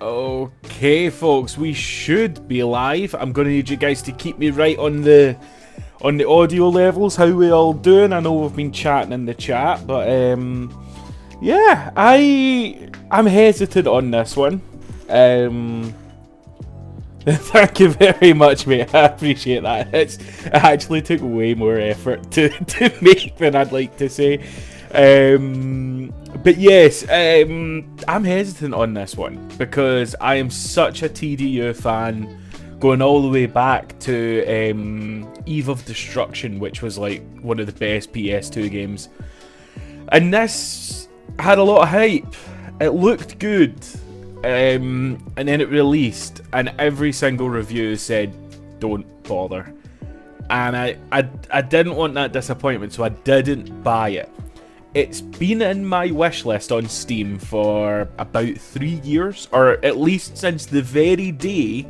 Okay, folks, we should be live. I'm gonna need you guys to keep me right on the audio levels. How we all doing? I know we've been chatting in the chat, but yeah, I'm hesitant on this one. Thank you very much, mate. I appreciate that. It actually took way more effort to make than I'd like to say. But yes, I'm hesitant on this one because I am such a TDU fan, going all the way back to Eve of Destruction, which was like one of the best PS2 games. And this had a lot of hype. It looked good. And then it released, and every single review said, don't bother. And I didn't want that disappointment, so I didn't buy it. It's been in my wish list on Steam for about 3 years, or at least since the very day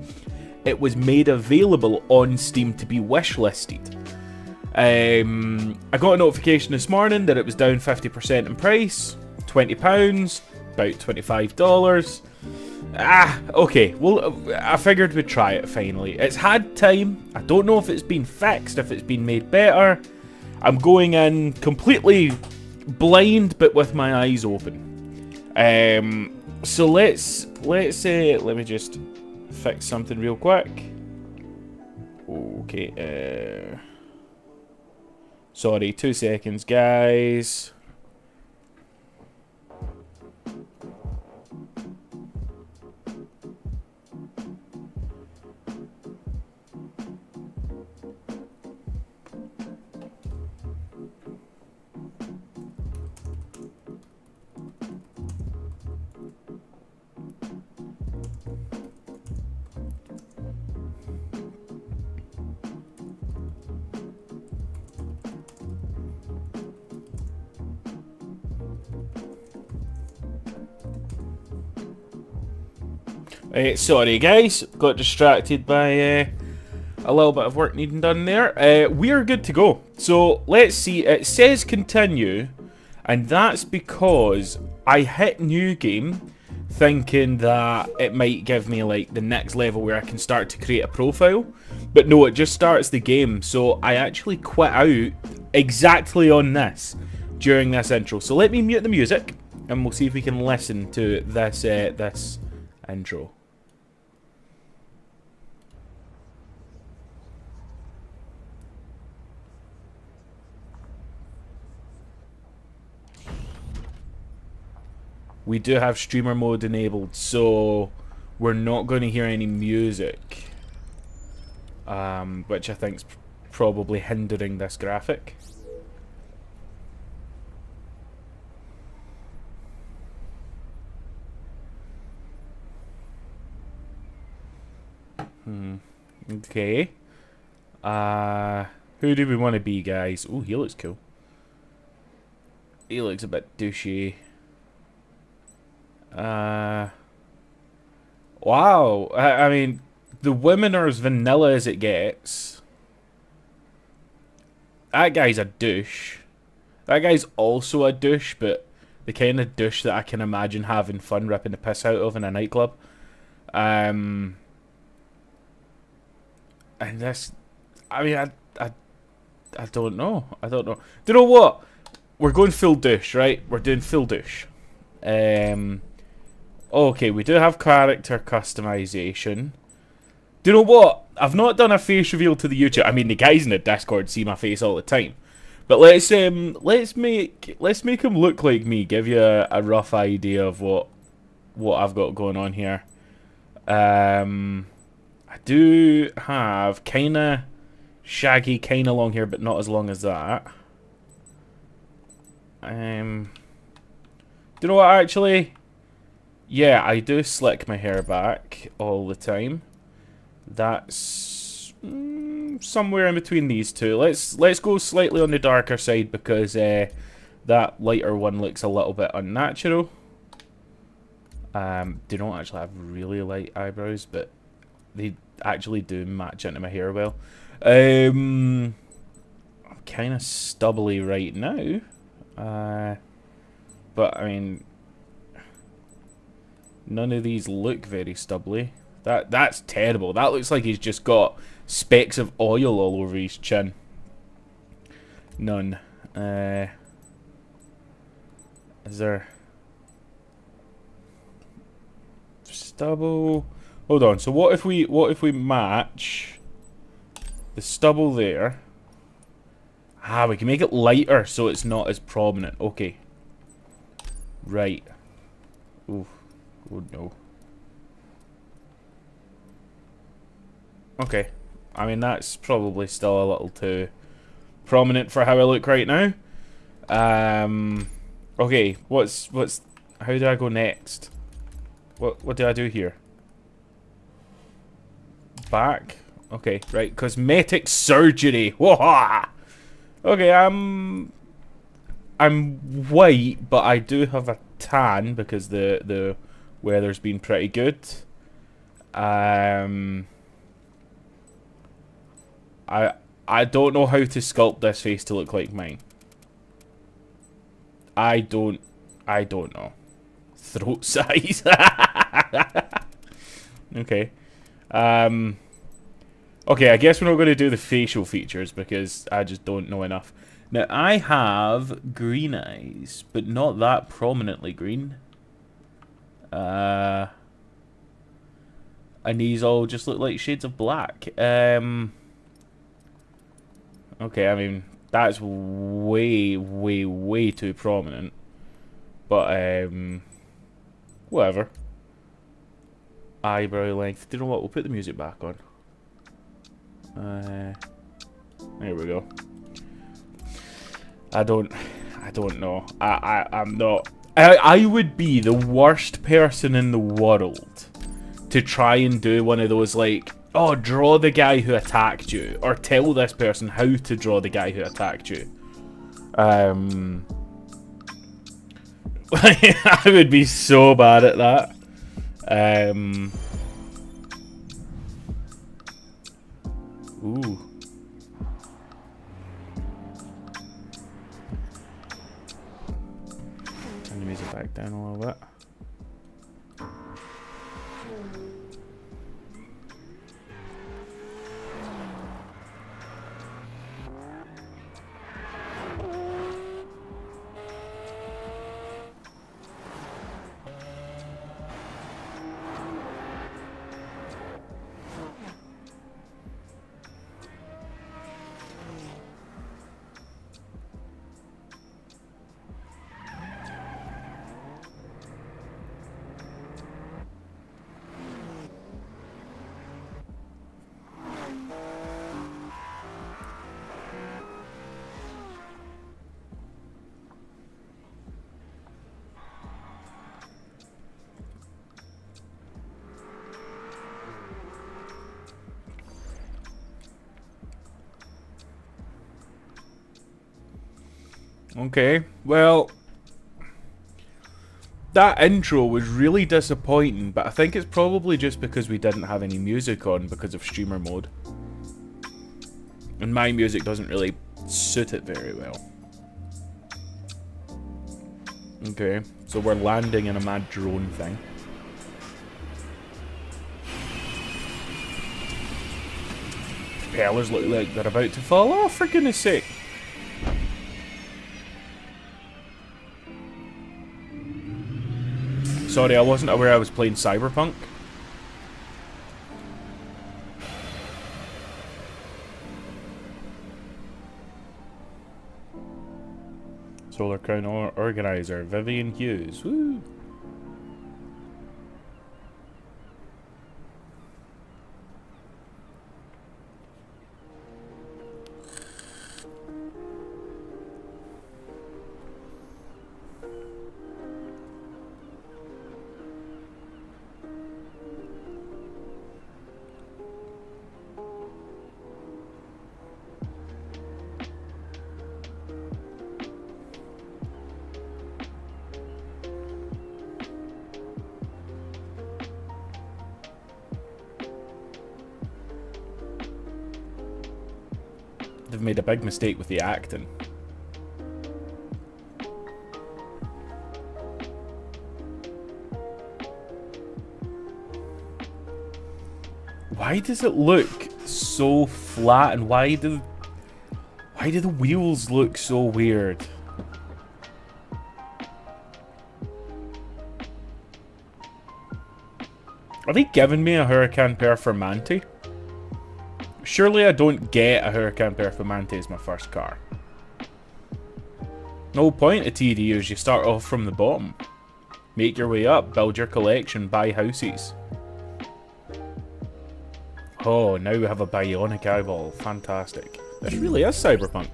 it was made available on Steam to be wishlisted. I got a notification this morning that it was down 50% in price, £20, about $25. Okay, well, I figured we'd try it finally. It's had time. I don't know if it's been fixed, if it's been made better. I'm going in completely blind, but with my eyes open. So let's let me just fix something real quick. Okay, sorry, 2 seconds, guys. Sorry guys, got distracted by a little bit of work needing done there. We're good to go. So let's see, it says continue, and that's because I hit new game thinking that it might give me like the next level where I can start to create a profile. But no, it just starts the game. So I actually quit out exactly on this during this intro. So let me mute the music and we'll see if we can listen to this this intro. We do have streamer mode enabled, so we're not going to hear any music, which I think is probably hindering this graphic. Okay. Who do we want to be, guys? Oh, he looks cool. He looks a bit douchey. Wow. I mean, the women are as vanilla as it gets. That guy's a douche. That guy's also a douche, but the kind of douche that I can imagine having fun ripping the piss out of in a nightclub. And this, I mean, I don't know. I don't know. Do you know what? We're going full douche, right? We're doing full douche. Okay, we do have character customization. Do you know what? I've not done a face reveal to the YouTube. I mean, the guys in the Discord see my face all the time. But let's make him look like me. Give you a rough idea of what I've got going on here. I do have kinda shaggy, kinda long hair, but not as long as that. Do you know what, actually? Yeah, I do slick my hair back all the time. That's somewhere in between these two. Let's go slightly on the darker side because that lighter one looks a little bit unnatural. Do not actually have really light eyebrows, but they actually do match into my hair well. I'm kind of stubbly right now, but I mean, None of these look very stubbly. That's terrible. That looks like he's just got specks of oil all over his chin. None. Is there stubble? Hold on. So what if we match the stubble there? Ah, we can make it lighter so it's not as prominent. Okay. Right. Ooh. Oh no. Okay. I mean, that's probably still a little too prominent for how I look right now. Okay, how do I go next? What do I do here? Back? Okay, right, cosmetic surgery. Whoa! Okay, I'm white, but I do have a tan because the weather's been pretty good. I don't know how to sculpt this face to look like mine. I don't know. Throat size. Okay. Okay, I guess we're not going to do the facial features because I just don't know enough. Now, I have green eyes, but not that prominently green. And these all just look like shades of black. Okay, I mean, that's way, way, way too prominent. But, whatever. Eyebrow length. Do you know what? We'll put the music back on. There we go. I don't know. I'm not. I would be the worst person in the world to try and do one of those, like, oh, draw the guy who attacked you, or tell this person how to draw the guy who attacked you. I would be so bad at that. Ooh. Turn the music back down a little bit. Okay, well, that intro was really disappointing, but I think it's probably just because we didn't have any music on because of streamer mode. And my music doesn't really suit it very well. Okay, so we're landing in a mad drone thing. Propellers look like they're about to fall off, for goodness sake. Sorry, I wasn't aware I was playing Cyberpunk. Solar Crown Organizer, Vivian Hughes. Woo! They've made a big mistake with the acting. Why does it look so flat, and why do the wheels look so weird? Are they giving me a Huracan Performante? Surely I don't get a Huracan Performante as my first car. The whole point of TD is you start off from the bottom. Make your way up, build your collection, buy houses. Oh, now we have a bionic eyeball. Fantastic. This really is cyberpunk.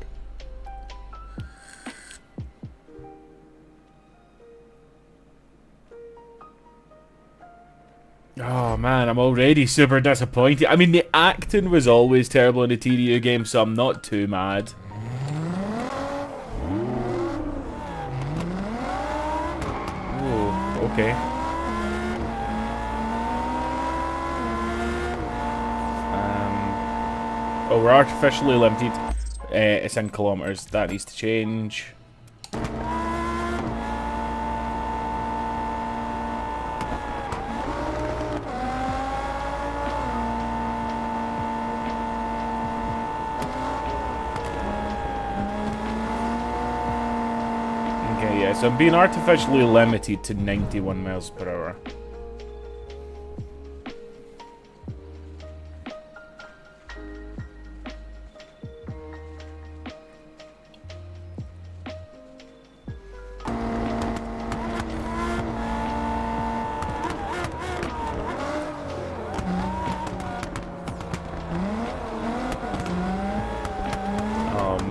Oh man, I'm already super disappointed. I mean, the acting was always terrible in the TDU game, so I'm not too mad. Oh, okay. Oh, we're artificially limited. It's in kilometers. That needs to change. Okay, yeah, so I'm being artificially limited to 91 miles per hour.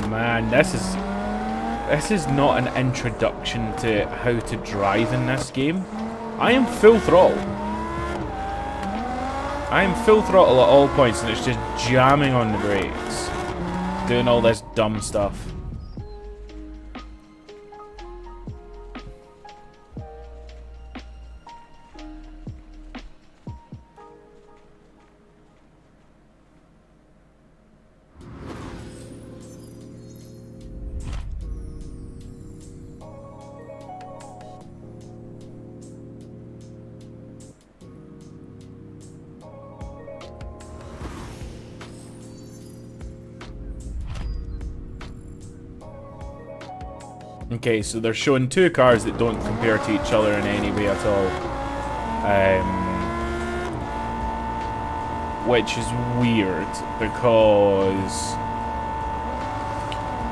Man, this is not an introduction to how to drive in this game. I am full throttle. I am full throttle at all points, and it's just jamming on the brakes, doing all this dumb stuff. Okay, so they're showing two cars that don't compare to each other in any way at all. Which is weird, because...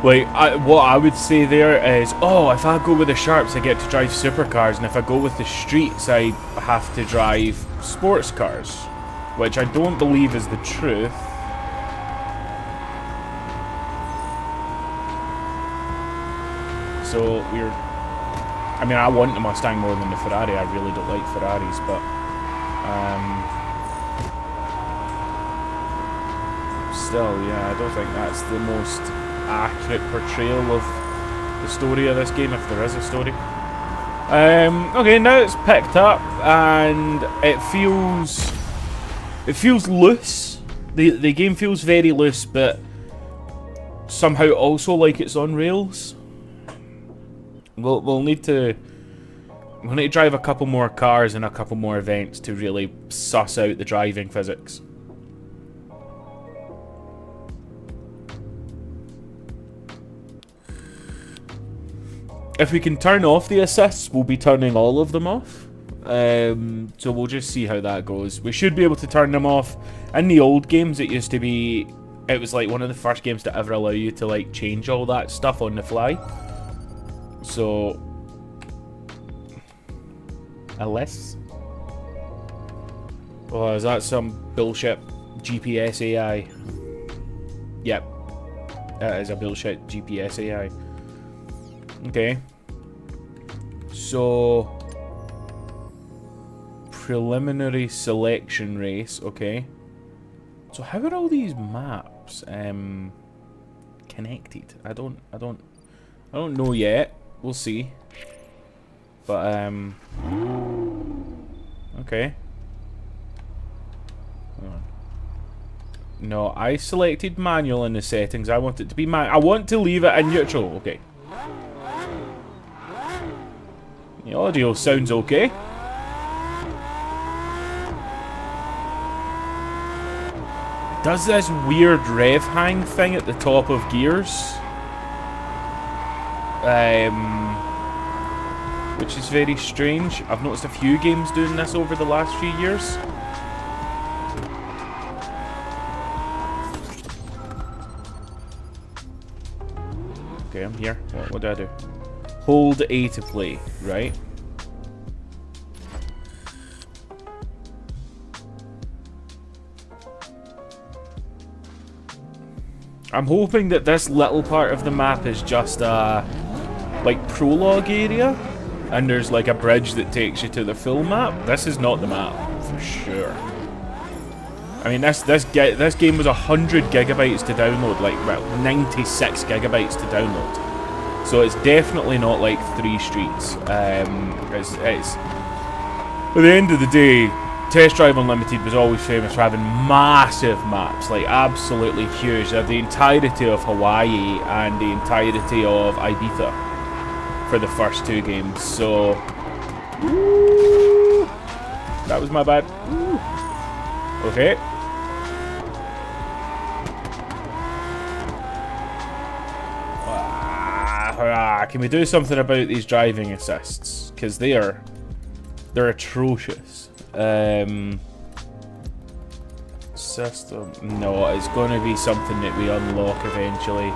like, what I would say there is, oh, if I go with the Sharps, I get to drive supercars, and if I go with the Streets, I have to drive sports cars. Which I don't believe is the truth. So we're... I mean, I want the Mustang more than the Ferrari. I really don't like Ferraris, but... still, yeah, I don't think that's the most accurate portrayal of the story of this game, if there is a story. Okay, now it's picked up, and it feels loose. The game feels very loose, but somehow also like it's on rails. We'll need to drive a couple more cars and a couple more events to really suss out the driving physics. If we can turn off the assists, we'll be turning all of them off. So we'll just see how that goes. We should be able to turn them off. In the old games, it used to be... it was like one of the first games to ever allow you to like change all that stuff on the fly. So... Alice? Oh, is that some bullshit GPS AI? Yep. That is a bullshit GPS AI. Okay. So... preliminary selection race, okay. So how are all these maps connected? I don't know yet. We'll see. But okay. No, I selected manual in the settings. I want it to be I want to leave it in neutral. Okay. The audio sounds okay. does this weird rev hang thing at the top of gears. Which is very strange. I've noticed a few games doing this over the last few years. Okay, I'm here. What do I do? Hold A to play, right? I'm hoping that this little part of the map is just a like prologue area, and there's like a bridge that takes you to the full map. This is not the map for sure. I mean, this game was 100 gigabytes to download, like well, 96 gigabytes to download. So it's definitely not like 3 streets. It's at the end of the day, Test Drive Unlimited was always famous for having massive maps, like absolutely huge. They have the entirety of Hawaii and the entirety of Ibiza for the first 2 games. So, woo, that was my bad. Woo. Okay. Can we do something about these driving assists? Because they're atrocious. System. No, it's going to be something that we unlock eventually.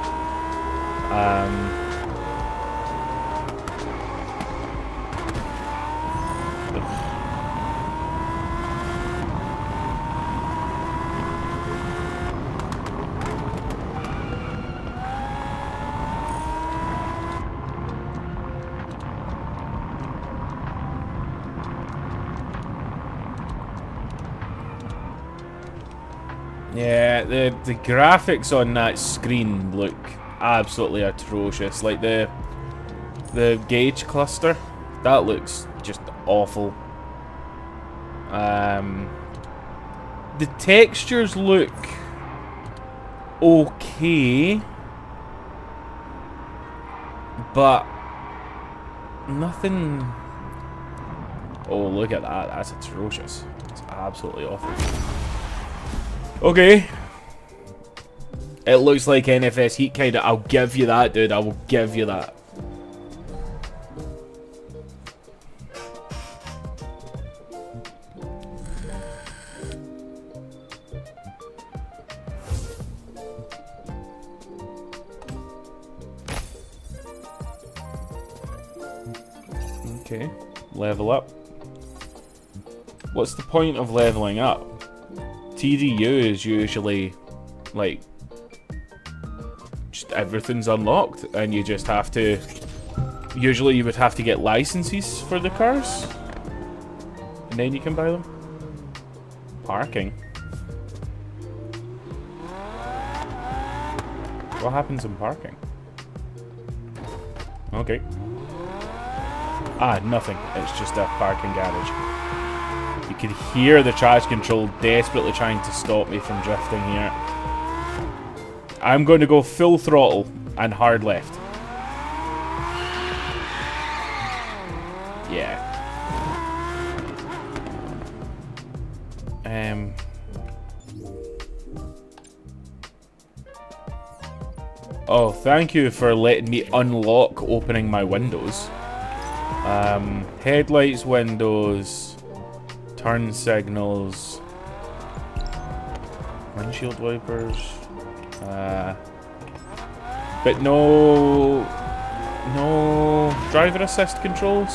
Yeah, the graphics on that screen look absolutely atrocious. Like the gauge cluster, that looks just awful. The textures look okay, but nothing. Oh, look at that! That's atrocious. It's absolutely awful. Okay. It looks like NFS Heat kinda. I'll give you that, dude. I will give you that. Okay. Level up. What's the point of leveling up? TDU is usually like just everything's unlocked and you just have to, usually you would have to get licenses for the cars and then you can buy them. Parking. What happens in parking? Okay. Ah, nothing. It's just a parking garage. You can hear the charge control desperately trying to stop me from drifting here. I'm going to go full throttle and hard left. Yeah. Oh, thank you for letting me unlock opening my windows. Headlights, windows, turn signals, windshield wipers, but no driver assist controls.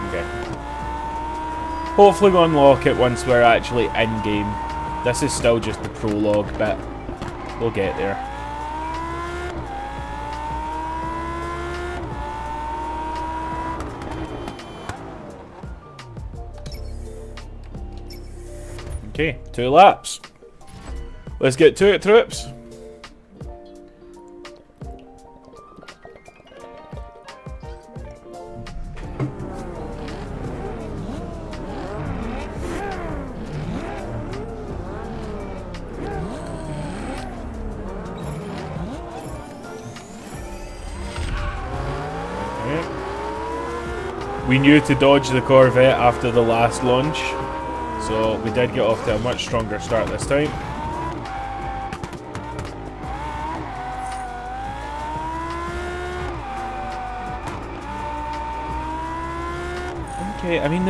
Okay. Hopefully we'll unlock it once we're actually in game. This is still just the prologue bit. We'll get there. Okay, 2 laps. Let's get to it, troops. We knew to dodge the Corvette after the last launch, so we did get off to a much stronger start this time. Okay, I mean,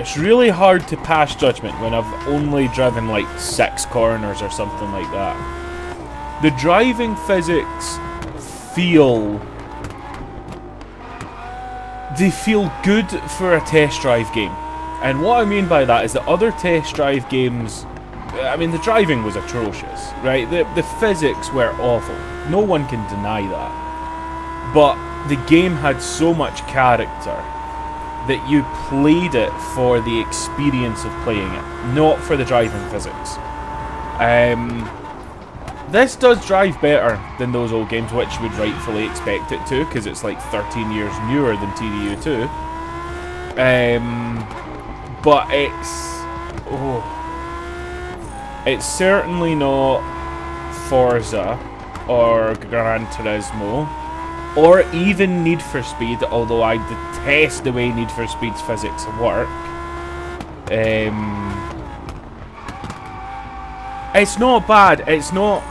it's really hard to pass judgment when I've only driven like 6 corners or something like that. The driving physics feel good for a test drive game. And what I mean by that is that other test drive games, I mean, the driving was atrocious, right? The physics were awful. No one can deny that. But the game had so much character that you played it for the experience of playing it, not for the driving physics. This does drive better than those old games, which you would rightfully expect it to, because it's like 13 years newer than TDU2. But it's certainly not Forza or Gran Turismo or even Need for Speed, although I detest the way Need for Speed's physics work. It's not bad. It's not...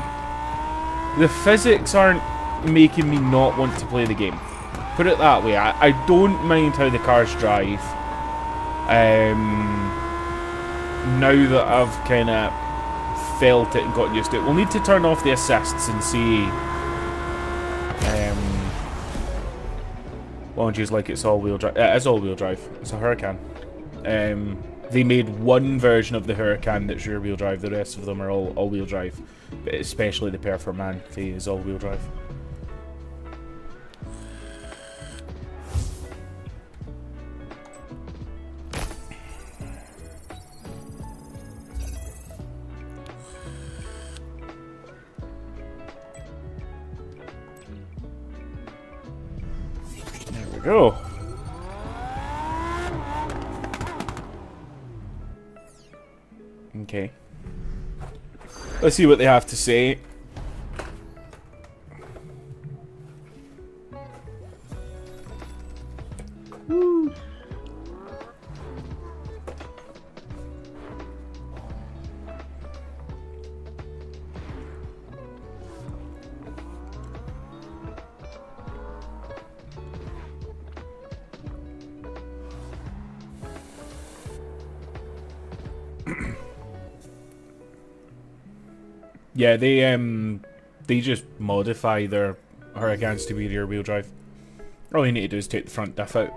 The physics aren't making me not want to play the game. Put it that way. I don't mind how the cars drive. Now that I've kind of felt it and gotten used to it. We'll need to turn off the assists and see... won't use like it's all-wheel drive. It is all-wheel drive. It's a Huracan. They made one version of the Huracan that's rear-wheel drive. The rest of them are all all-wheel drive. But especially the Performante is all-wheel drive. There we go. Okay. Let's see what they have to say. Woo. Yeah, they just modify their Huracans to be rear-wheel drive. All you need to do is take the front diff out.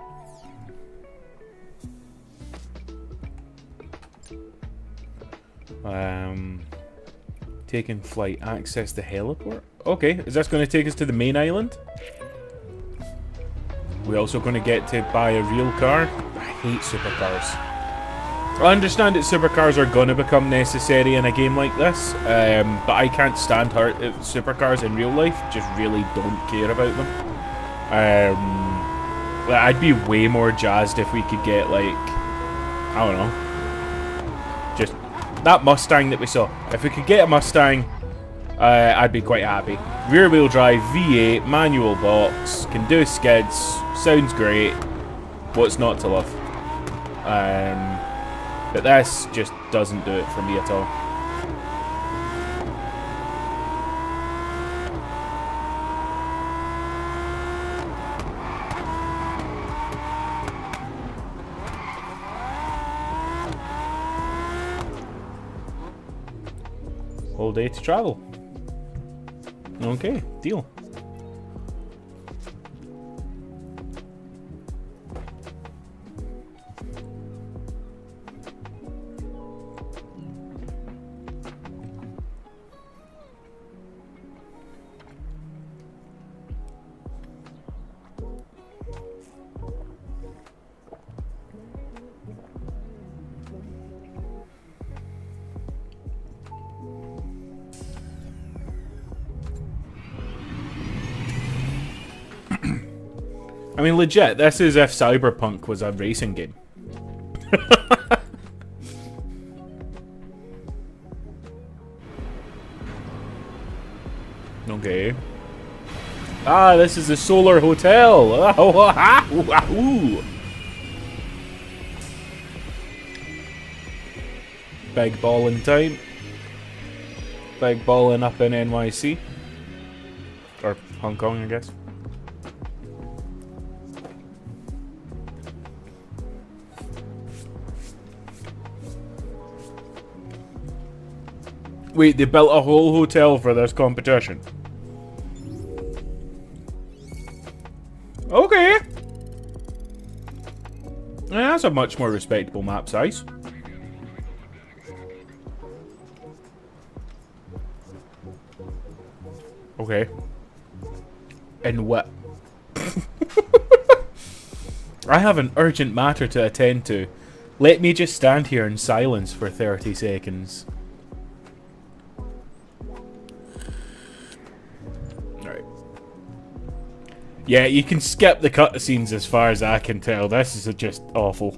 Taking flight, access the heliport. Okay, is this going to take us to the main island? We're also going to get to buy a real car. I hate supercars. I understand that supercars are going to become necessary in a game like this, but I can't stand supercars in real life. Just really don't care about them. I'd be way more jazzed if we could get, like, I don't know, just that Mustang that we saw. If we could get a Mustang, I'd be quite happy. Rear-wheel drive, V8, manual box, can do skids, sounds great. What's not to love? But this just doesn't do it for me at all. Whole day to travel. Okay, deal. I mean, legit, this is if Cyberpunk was a racing game. Okay. Ah, this is the Solar Hotel. Ooh. Big ballin' time. Big ballin' up in NYC. Or Hong Kong, I guess. Wait, they built a whole hotel for this competition. Okay. Yeah, that's a much more respectable map size. Okay. And what? I have an urgent matter to attend to. Let me just stand here in silence for 30 seconds. Right. Yeah, you can skip the cutscenes as far as I can tell. This is just awful.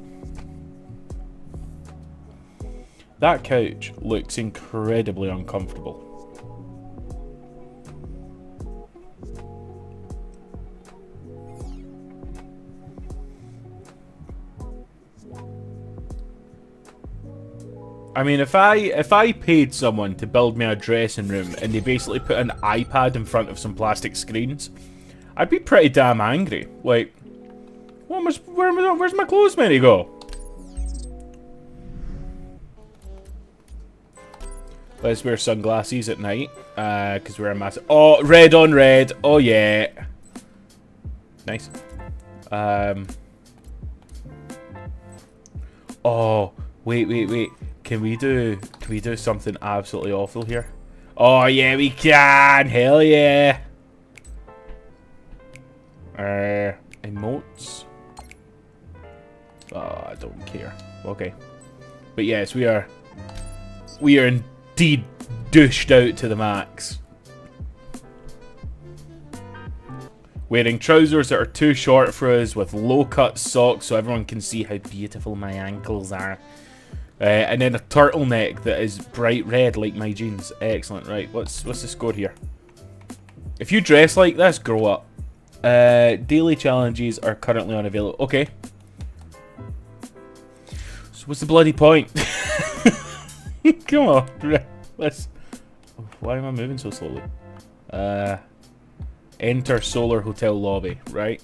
That couch looks incredibly uncomfortable. I mean, if I paid someone to build me a dressing room and they basically put an iPad in front of some plastic screens, I'd be pretty damn angry. Like, where's my clothes meant to go? Let's wear sunglasses at night, because we're a massive... Oh, red on red. Oh, yeah. Nice. Oh, wait. Can we do something absolutely awful here? Oh yeah, we can. Hell yeah. Emotes. Oh, I don't care. Okay. But yes, we are indeed douched out to the max. Wearing trousers that are too short for us with low-cut socks so everyone can see how beautiful my ankles are. And then a turtleneck that is bright red like my jeans. Excellent. Right, what's the score here? If you dress like this, grow up. Daily challenges are currently unavailable. Okay. So what's the bloody point? Come on. Let's... Why am I moving so slowly? Enter Solar Hotel lobby, right?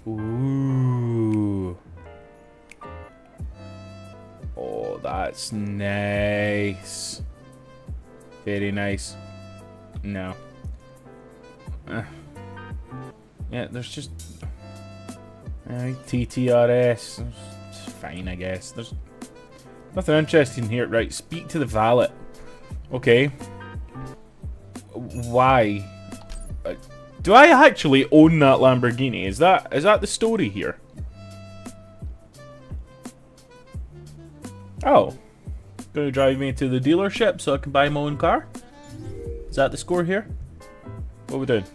Ooh. Oh, that's nice. Very nice. No. Yeah, there's just... TTRS. It's fine, I guess. There's nothing interesting here. Right, speak to the valet. Okay. Why? Do I actually own that Lamborghini? Is that the story here? Oh. Gonna drive me to the dealership so I can buy my own car? Is that the score here? What are we doing?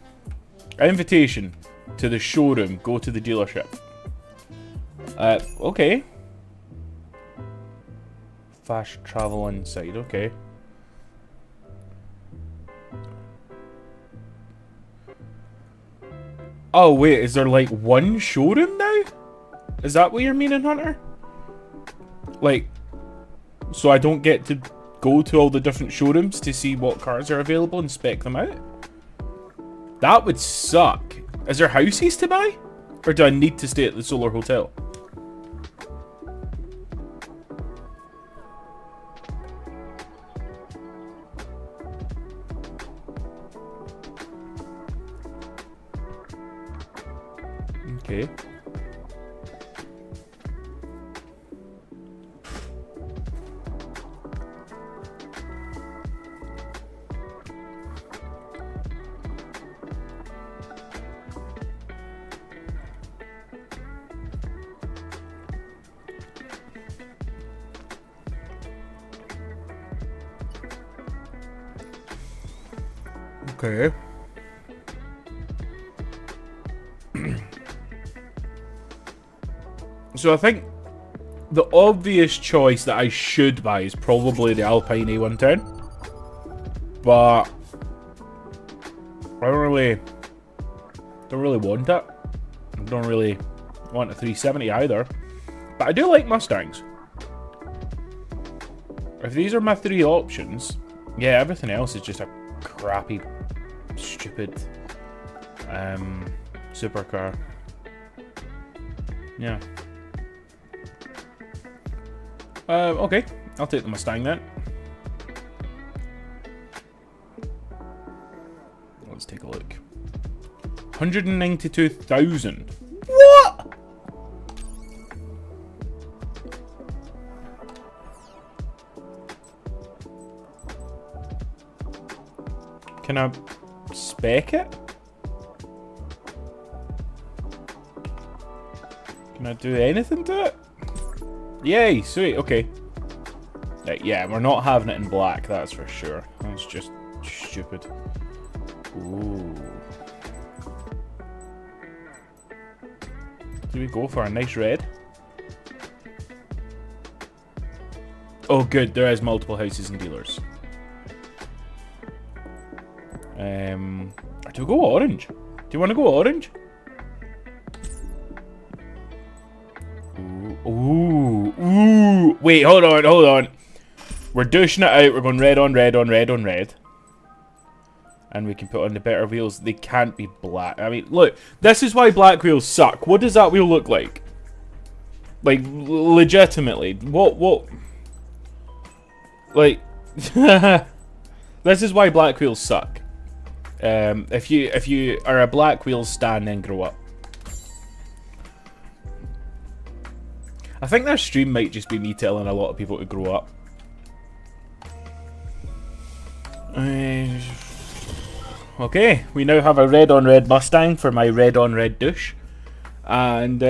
Invitation to the showroom. Go to the dealership. Okay. Fast travel inside. Okay. Oh, wait. Is there, like, one showroom now? Is that what you're meaning, Hunter? Like, so I don't get to go to all the different showrooms to see what cars are available and spec them out? That would suck. Is there houses to buy? Or do I need to stay at the Solar Hotel? Okay. Okay. So I think the obvious choice that I should buy is probably the Alpine A110. But I don't really want it. I don't really want a 370 either. But I do like Mustangs. If these are my three options, yeah, everything else is just a crappy, stupid supercar. Yeah. Okay, I'll take the Mustang then. Let's take a look. 192,000. What? Can I spec it? Can I do anything to it? Yay, sweet, okay. Right, yeah, we're not having it in black, that's for sure. That's just stupid. Ooh. Do we go for a nice red? Oh good, there is multiple houses and dealers. Do we go orange? Do you want to go orange? Ooh. Wait, hold on. We're douching it out. We're going red on red on red on red. And we can put on the better wheels. They can't be black. I mean, look. This is why black wheels suck. What does that wheel look like? Like, legitimately. What? Like, this is why black wheels suck. If you are a black wheels stan, then grow up. I think this stream might just be me telling a lot of people to grow up. Okay, we now have a red on red Mustang for my red on red douche. And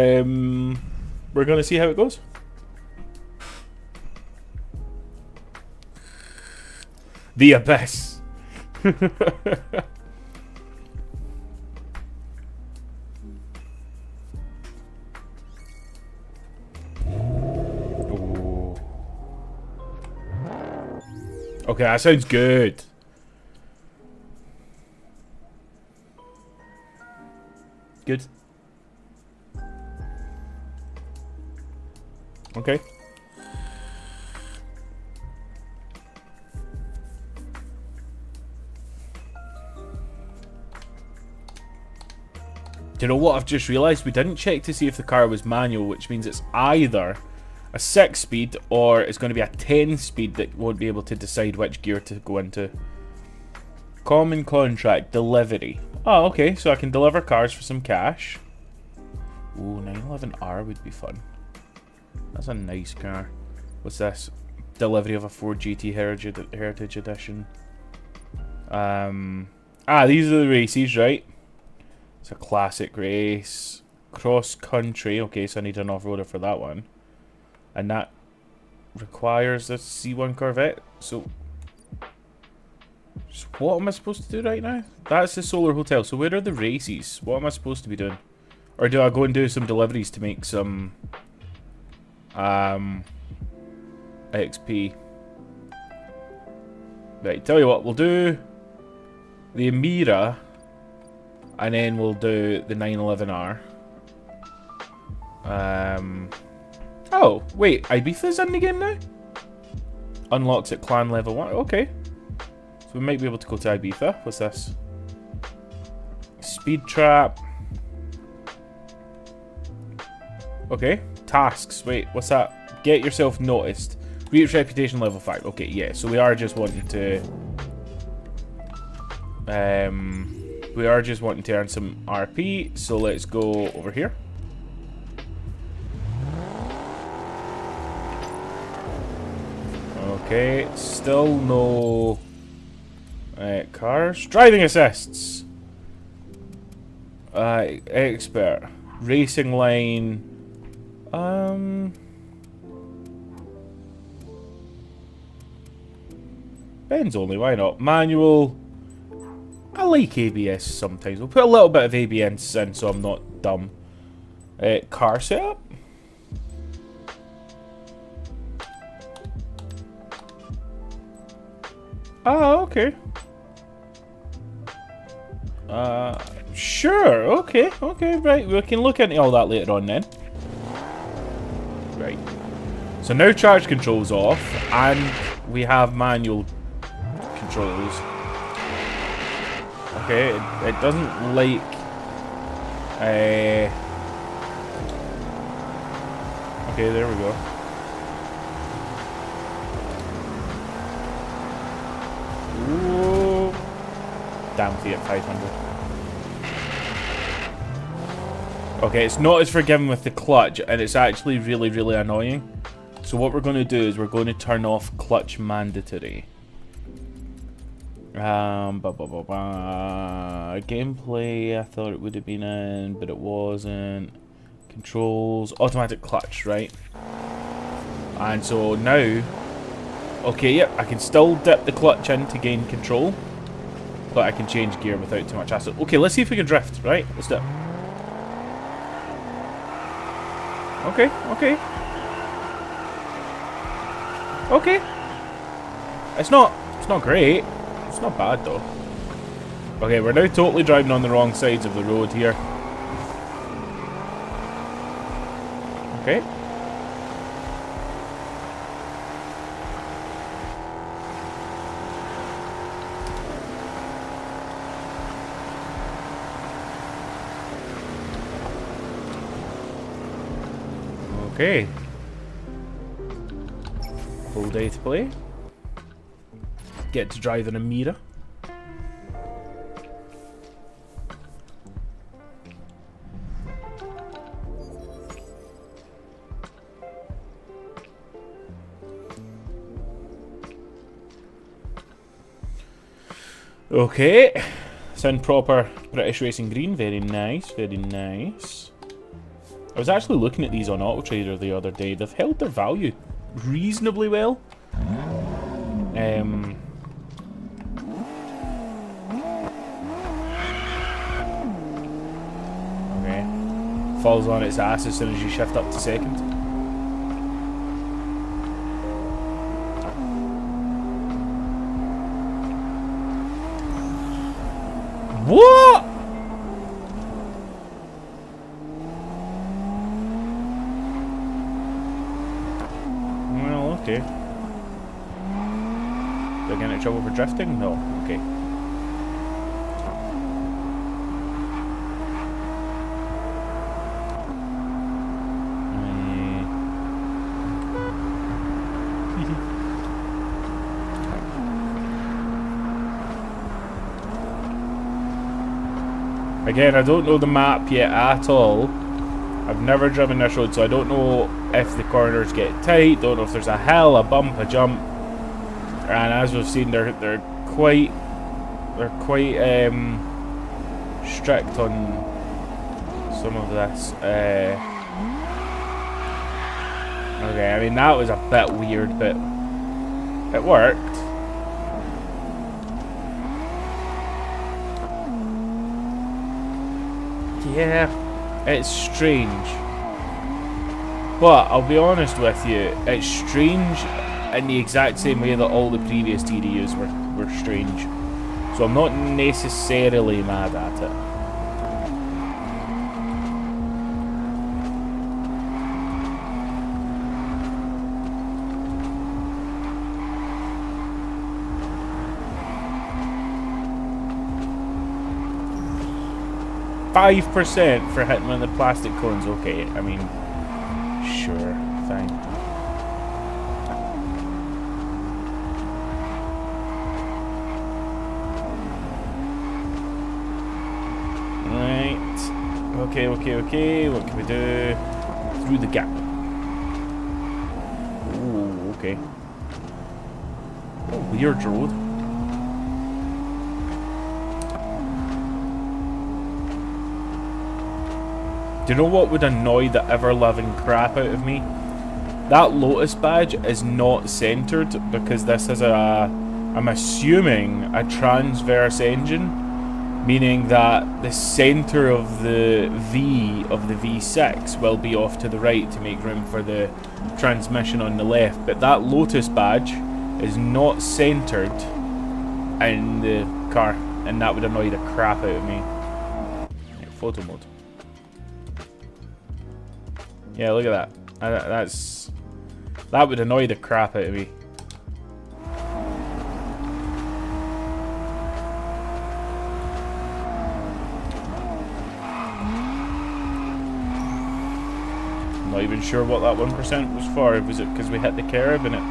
we're going to see how it goes. The Abyss. Okay, that sounds good. Good. Okay. Do you know what I've just realised? We didn't check to see if the car was manual, which means it's either a 6-speed or it's going to be a 10-speed that won't be able to decide which gear to go into. Common contract, delivery. Oh, okay, so I can deliver cars for some cash. Ooh, 911R would be fun. That's a nice car. What's this? Delivery of a Ford GT Heritage Edition. These are the races, right? It's a classic race. Cross country. Okay, so I need an off-roader for that one. And that requires a C1 Corvette. So what am I supposed to do right now? That's the Solar Hotel. So where are the races? What am I supposed to be doing? Or do I go and do some deliveries to make some XP? Right, tell you what, we'll do the Amira and then we'll do the 911R. Oh, wait, Ibiza's in the game now? Unlocks at clan level 1. Okay. So we might be able to go to Ibiza. What's this? Speed trap. Okay. Tasks. Wait, what's that? Get yourself noticed. Reach reputation level 5. Okay, yeah. So we are just wanting to... we are just wanting to earn some RP. So let's go over here. Okay, still no cars. Driving assists. Expert. Racing line. Benz only, why not? Manual. I like ABS sometimes. We'll put a little bit of ABS in so I'm not dumb. Car setup. Oh, okay. Sure, okay, right. We can look into all that later on then. Right. So now charge control's off, and we have manual controls. Okay, it doesn't like... Okay, there we go. Ooh. Damn Fiat 500. Okay, it's not as forgiving with the clutch, and it's actually really, really annoying. So what we're going to do is we're going to turn off clutch mandatory. Gameplay, I thought it would have been in, but it wasn't. Controls, automatic clutch, right? And so now, okay, yep, I can still dip the clutch in to gain control, but I can change gear without too much hassle. Okay, let's see if we can drift, right? Let's do it. Okay, okay. Okay. It's not great. It's not bad though. Okay, we're now totally driving on the wrong sides of the road here. Okay. Okay. Full day to play. Get to drive in a Mira. Okay. Sound proper British Racing Green. Very nice, very nice. I was actually looking at these on Auto Trader the other day. They've held their value reasonably well. Okay. Falls on its ass as soon as you shift up to second. What? Well, okay. Do I get into trouble for drifting? No. Okay. Again, I don't know the map yet at all. I've never driven this road, so I don't know if the corners get tight. Don't know if there's a hill, a bump, a jump. And as we've seen, they're quite strict on some of this. Okay, I mean that was a bit weird, but it worked. Yeah, it's strange. But I'll be honest with you, it's strange in the exact same way that all the previous TDUs were strange. So I'm not necessarily mad at it. 5% for hitting on the plastic cones. Okay, I mean, sure, fine. Right. Okay, what can we do? Through the gap. Ooh, okay. Oh, weird road. Do you know what would annoy the ever-loving crap out of me? That Lotus badge is not centered because this is I'm assuming, a transverse engine, meaning that the center of the V of the V6 will be off to the right to make room for the transmission on the left. But that Lotus badge is not centered in the car, and that would annoy the crap out of me. Yeah, photo mode. Yeah, look at that. That would annoy the crap out of me. I'm not even sure what that 1% was for. Was it because we hit the curb and it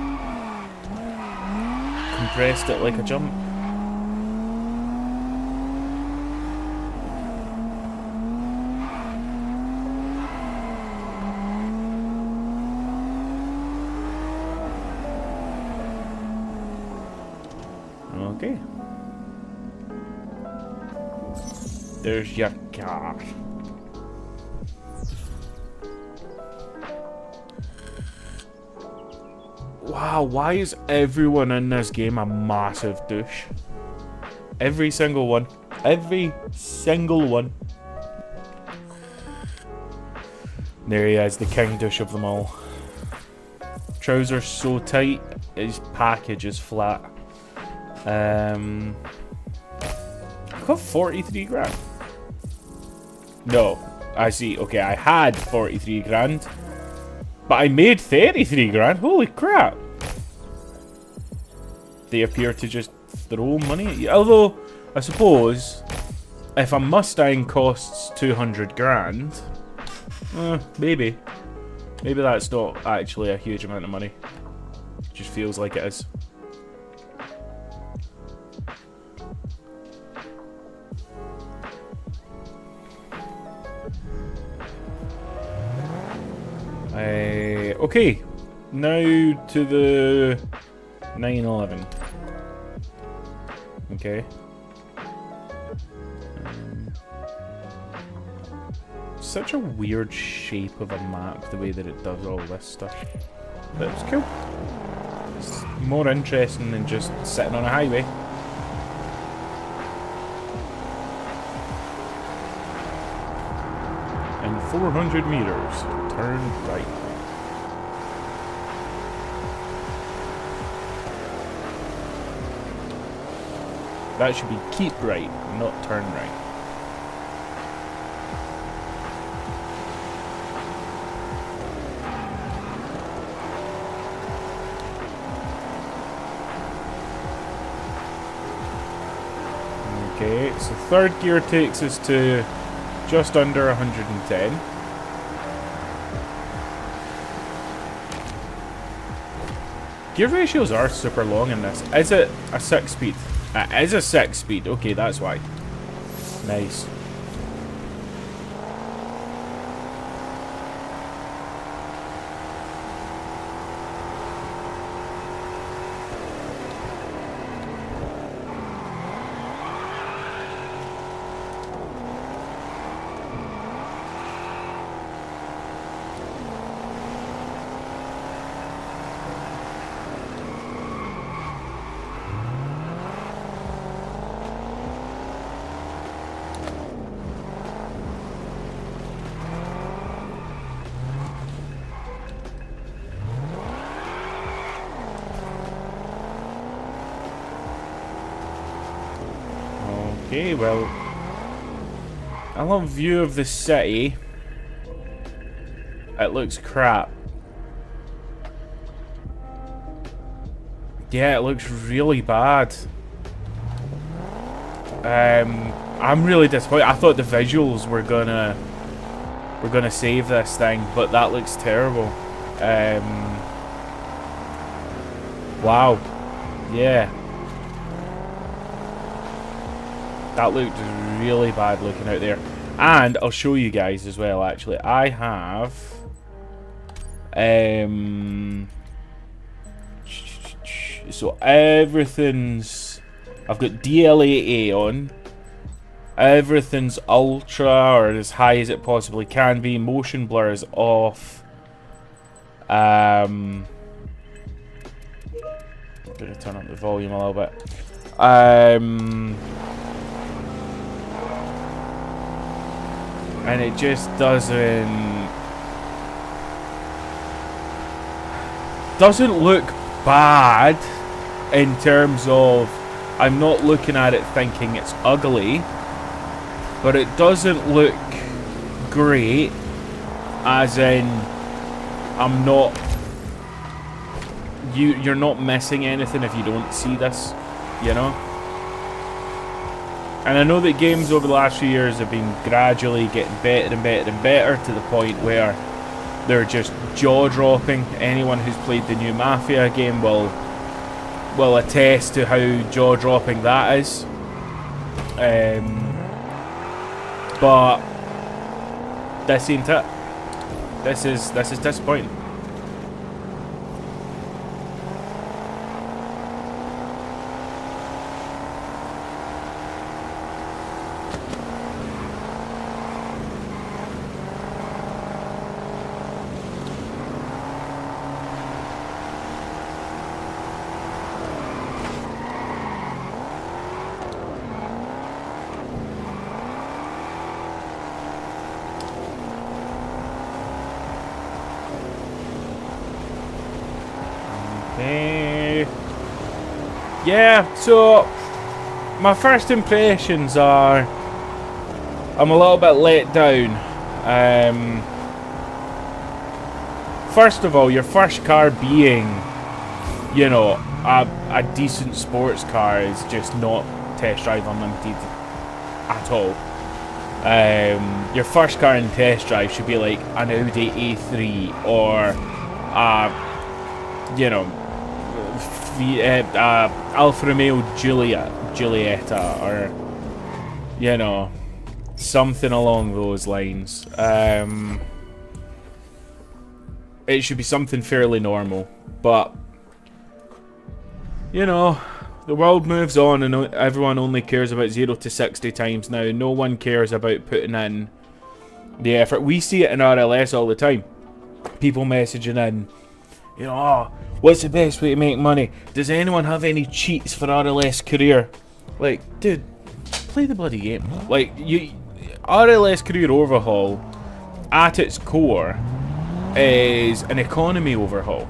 compressed it like a jump? Okay. There's your car. Wow, why is everyone in this game a massive douche? Every single one. Every single one. There he is, the king douche of them all. Trousers so tight, his package is flat. I got 43 grand. No, I see. Okay, I had 43 grand. But I made 33 grand. Holy crap. They appear to just throw money at you. Although, I suppose, if a Mustang costs 200 grand, maybe. Maybe that's not actually a huge amount of money. It just feels like it is. Okay, now to the 911. Okay. Such a weird shape of a map, the way that it does all this stuff. But it's cool. It's more interesting than just sitting on a highway. In 400 meters, turn right. That should be keep right, not turn right. Okay, so third gear takes us to just under 110. Gear ratios are super long in this. Is it a 6-speed? It is a 6-speed. Okay, that's why. Nice. Okay, well, I love view of the city. It looks crap. Yeah, it looks really bad. I'm really disappointed. I thought the visuals were gonna save this thing, but that looks terrible. Wow. Yeah. That looked really bad looking out there. And I'll show you guys as well, actually. I have... so everything's... I've got DLAA on. Everything's ultra, or as high as it possibly can be. Motion blur is off. I'm going to turn up the volume a little bit. And it just doesn't look bad in terms of I'm not looking at it thinking it's ugly, but it doesn't look great, as in I'm not... You're not missing anything if you don't see this, you know? And I know that games over the last few years have been gradually getting better and better and better to the point where they're just jaw-dropping. Anyone who's played the new Mafia game will attest to how jaw-dropping that is. But this ain't it. This is disappointing. Yeah, so my first impressions are I'm a little bit let down. First of all, your first car being, you know, a decent sports car is just not Test Drive Unlimited at all. Your first car in Test Drive should be like an Audi A3 or you know, Alfa Romeo Giulietta, or, you know, something along those lines. It should be something fairly normal, but, you know, the world moves on and everyone only cares about 0 to 60 times now. No one cares about putting in the effort. We see it in RLS all the time. People messaging in, you know, oh, what's the best way to make money? Does anyone have any cheats for RLS Career? Like, dude, play the bloody game. Like, RLS Career Overhaul, at its core, is an economy overhaul.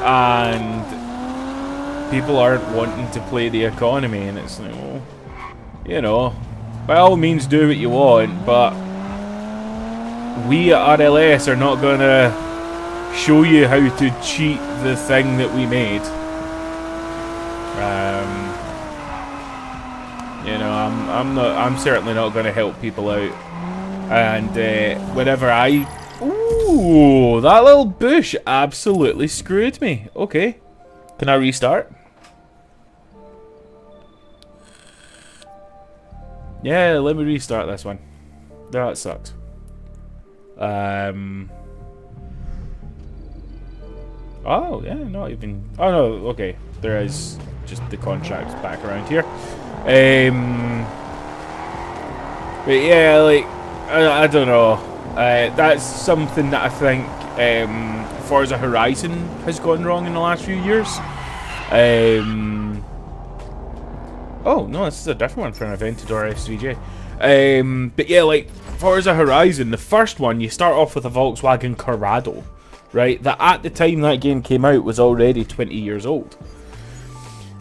And people aren't wanting to play the economy, and it's like, well, you know, by all means do what you want, but we at RLS are not going to show you how to cheat the thing that we made. You know, I'm certainly not going to help people out. And whenever ooh, that little bush absolutely screwed me. Okay, can I restart? Yeah, let me restart this one. That sucks. Oh, yeah, not even... Oh, no, okay. There is just the contracts back around here. But yeah, like, I don't know. That's something that I think Forza Horizon has gone wrong in the last few years. Oh, no, this is a different one for an Aventador SVJ. But yeah, like, Forza Horizon, the first one, you start off with a Volkswagen Corrado, right? That at the time that game came out was already 20 years old.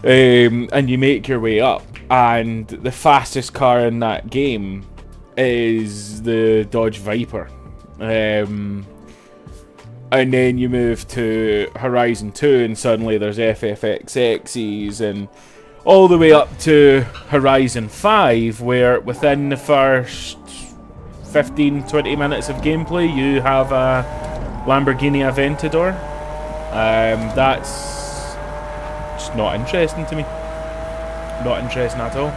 And you make your way up, and the fastest car in that game is the Dodge Viper. And then you move to Horizon 2, and suddenly there's FFXXs, and all the way up to Horizon 5, where within the first 15-20 minutes of gameplay you have a Lamborghini Aventador. That's just not interesting to me. Not interesting at all.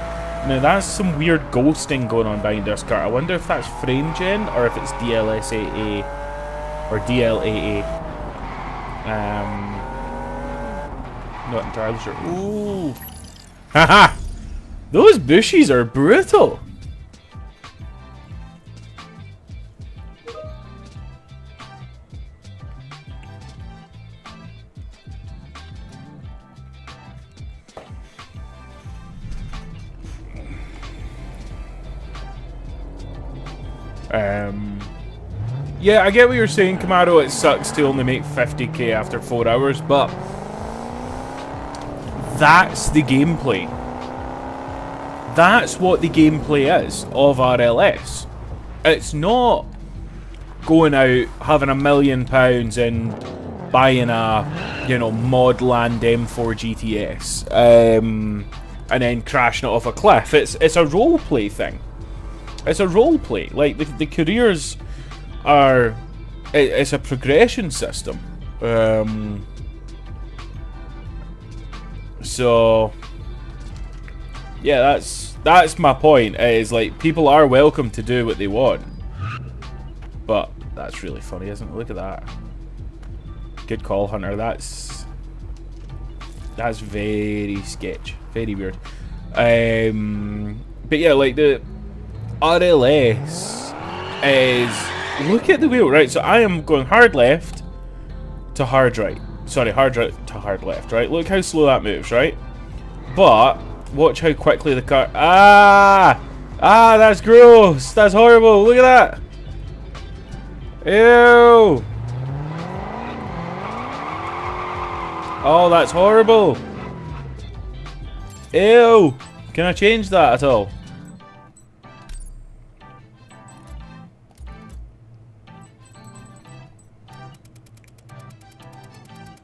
Now that's some weird ghosting going on behind this car. I wonder if that's frame gen or if it's DLSAA or DLAA. Not entirely sure. Ooh. Haha! Those bushes are brutal! Yeah, I get what you're saying, Camaro. It sucks to only make 50k after 4 hours, but that's the gameplay. That's what the gameplay is of RLS. It's not going out, having £1 million and buying a, you know, Modland M4 GTS, and then crashing it off a cliff. It's a roleplay thing. It's a roleplay. Like, the careers are... It's a progression system. So... yeah, that's my point, is, like, people are welcome to do what they want. But that's really funny, isn't it? Look at that. Good call, Hunter. That's very sketch. Very weird. But yeah, like, the RLS is... look at the wheel, right? So I am going hard left to hard right. Sorry, hard right to hard left, right? Look how slow that moves, right? But watch how quickly the car... that's gross. That's horrible. Look at that. Ew. Oh, that's horrible. Ew. Can I change that at all?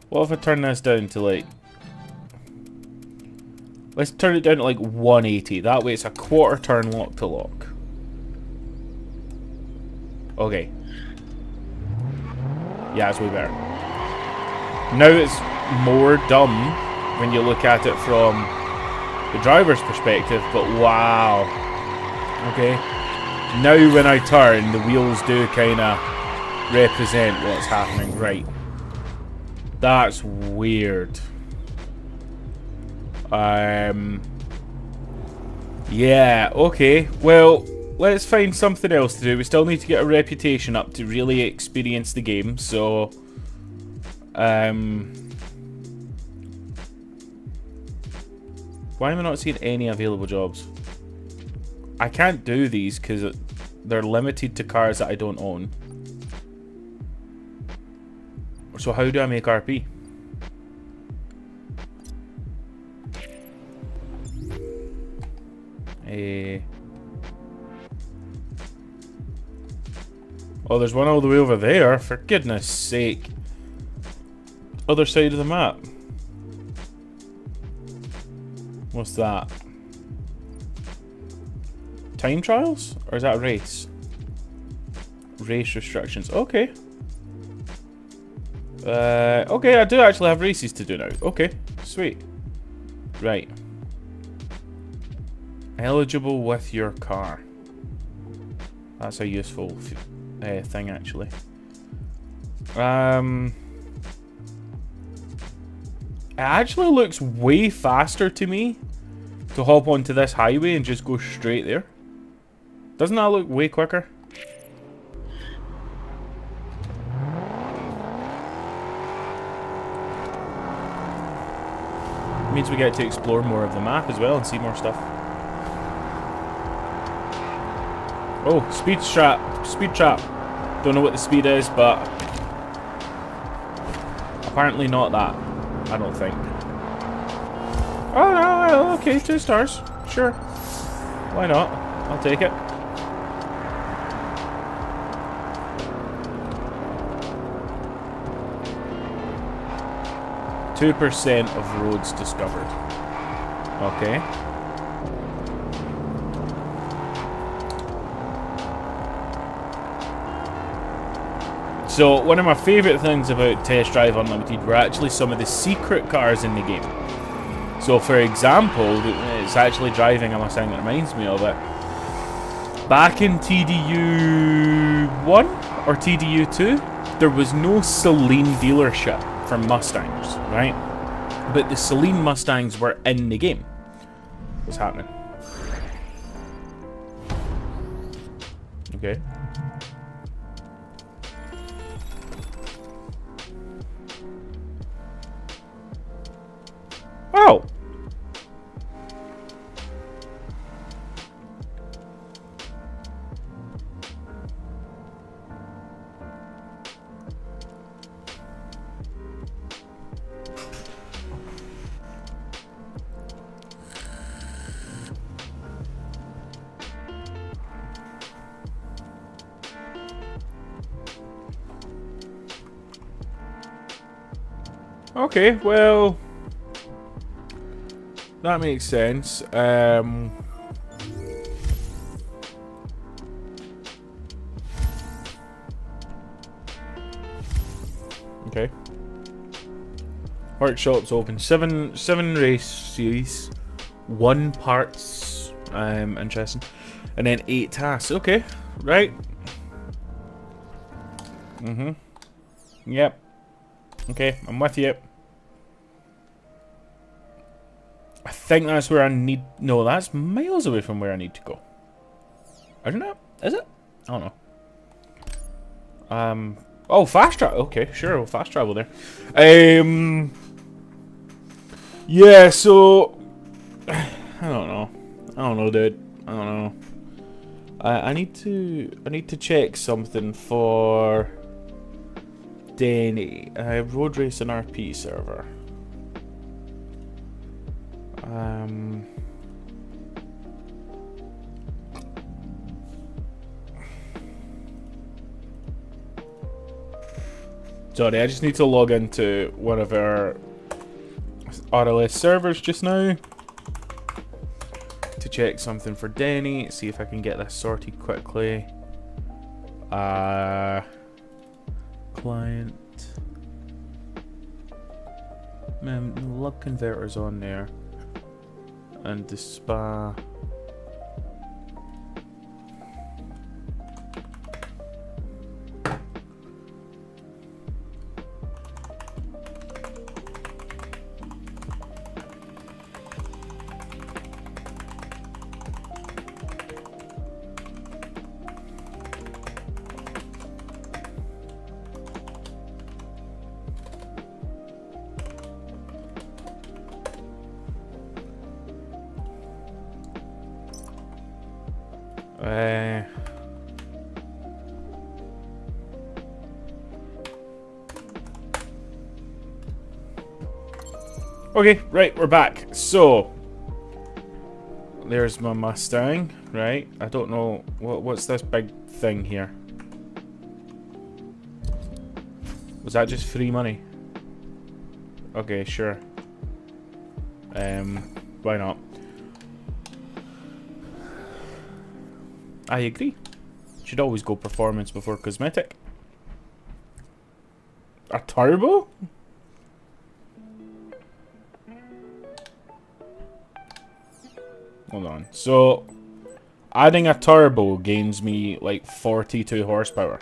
What if I turn this down to, like... let's turn it down to like 180. That way it's a quarter turn lock to lock. Okay. Yeah, it's way better. Now it's more dumb when you look at it from the driver's perspective, but wow. Okay. Now when I turn, the wheels do kind of represent what's happening. Right. That's weird. Yeah, okay. Well, let's find something else to do. We still need to get a reputation up to really experience the game, so... why am I not seeing any available jobs? I can't do these because they're limited to cars that I don't own. So how do I make RP? Oh, there's one all the way over there, for goodness sake. Other side of the map. What's that? Time trials? Or is that a race? Race restrictions. Okay. Okay, I do actually have races to do now. Okay, sweet. Right. Eligible with your car. That's a useful thing, actually. It actually looks way faster to me to hop onto this highway and just go straight there. Doesn't that look way quicker? Means we get to explore more of the map as well and see more stuff. Oh, speed trap. Speed trap. Don't know what the speed is, but apparently not that. I don't think. Oh, no, okay, 2 stars. Sure. Why not? I'll take it. %2 of roads discovered. Okay. So, one of my favourite things about Test Drive Unlimited were actually some of the secret cars in the game. So, for example, it's actually driving a Mustang that reminds me of it. Back in TDU1 or TDU2, there was no Saleen dealership for Mustangs, right? But the Saleen Mustangs were in the game. What's happening? Okay. Oh! Okay, well, that makes sense. Okay. Workshop's open. Seven race series, 1 parts. Interesting, and then 8 tasks. Okay, right. Yep. Okay, I'm with you. I think that's where I need. No, that's miles away from where I need to go. Isn't it? Is it? I don't know. Oh, fast travel. Okay, sure, we'll fast travel there. Yeah. So, I don't know. I don't know, dude. I don't know. I need to check something for Denny. Road race and RP server. Sorry, I just need to log into one of our RLS servers just now to check something for Denny, see if I can get this sorted quickly. Client. Lug converters on there. And the spa. Okay, right, we're back. So, there's my Mustang, right? I don't know, what's this big thing here? Was that just free money? Okay, sure. Why not? I agree. Should always go performance before cosmetic. A turbo? Hold on. So, adding a turbo gains me like 42 horsepower.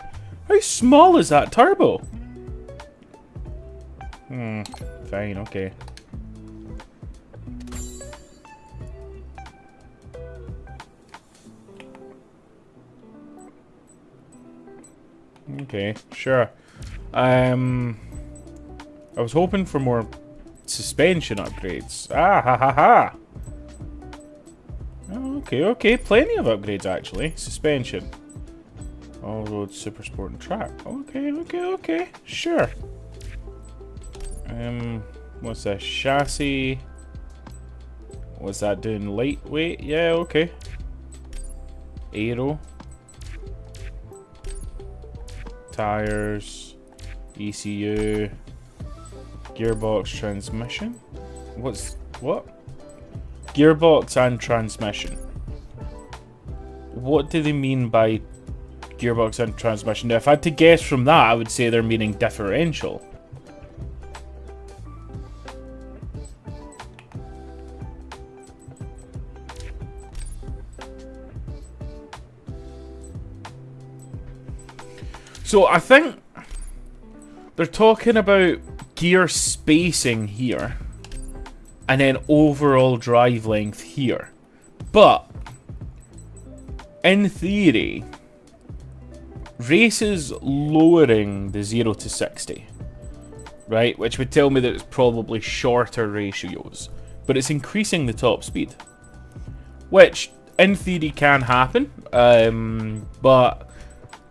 How small is that turbo? Fine, okay. Okay, sure. I was hoping for more suspension upgrades. Ah, ha ha ha. Okay, okay, plenty of upgrades actually. Suspension. All-road, super sport and track. Okay, okay, okay. Sure. What's that? Chassis. What's that doing? Lightweight? Yeah, okay. Aero. Tires. ECU. Gearbox, transmission. What? Gearbox and transmission. What do they mean by gearbox and transmission? Now, if I had to guess from that, I would say they're meaning differential. So I think they're talking about gear spacing here. And then overall drive length here. But, in theory, race is lowering the 0 to 60. Right? Which would tell me that it's probably shorter ratios. But it's increasing the top speed. Which, in theory, can happen. But